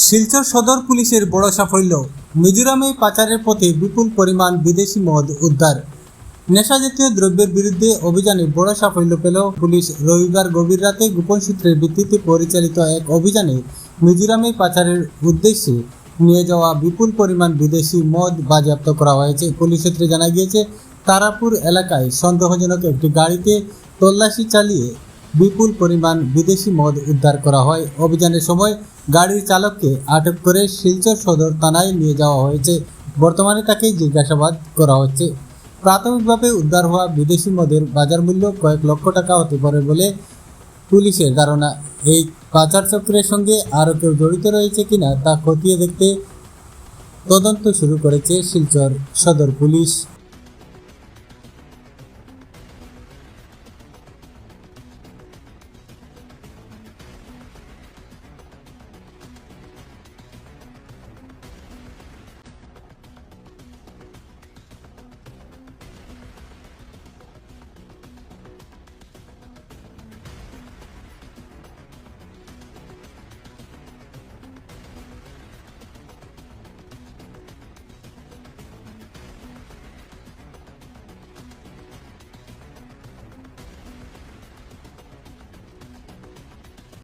শিলচর সদর পুলিশের বড় সাফল্য, মিজোরামে পাচারের পথে বিপুল পরিমাণ বিদেশি মদ উদ্ধার। নেশাজাতীয় দ্রব্যের বিরুদ্ধে অভিযানে বড় সাফল্য পেল পুলিশ। রবিবার গভীর রাতে গোপন সূত্রের ভিত্তিতে পরিচালিত এক অভিযানে মিজোরামে পাচারের উদ্দেশ্যে নিয়ে যাওয়া বিপুল পরিমাণ বিদেশি মদ বাজেয়াপ্ত করা হয়েছে। পুলিশ সূত্রে জানা গিয়েছে, তারাপুর এলাকায় সন্দেহজনক একটি গাড়িতে তল্লাশি চালিয়ে বিপুল পরিমাণ বিদেশি মদ উদ্ধার করা হয়। অভিযানের সময় গাড়ির চালককে আটক করে শিলচর সদর থানায় নিয়ে যাওয়া হয়েছে। বর্তমানে তাকে জিজ্ঞাসাবাদ করা হচ্ছে। প্রাথমিকভাবে উদ্ধার হওয়া বিদেশি মদের বাজার মূল্য কয়েক লক্ষ টাকা হতে পারে বলে পুলিশের ধারণা। এই পাচার চক্রের সঙ্গে আরও কেউ জড়িত রয়েছে কিনা তা খতিয়ে দেখতে তদন্ত শুরু করেছে শিলচর সদর পুলিশ।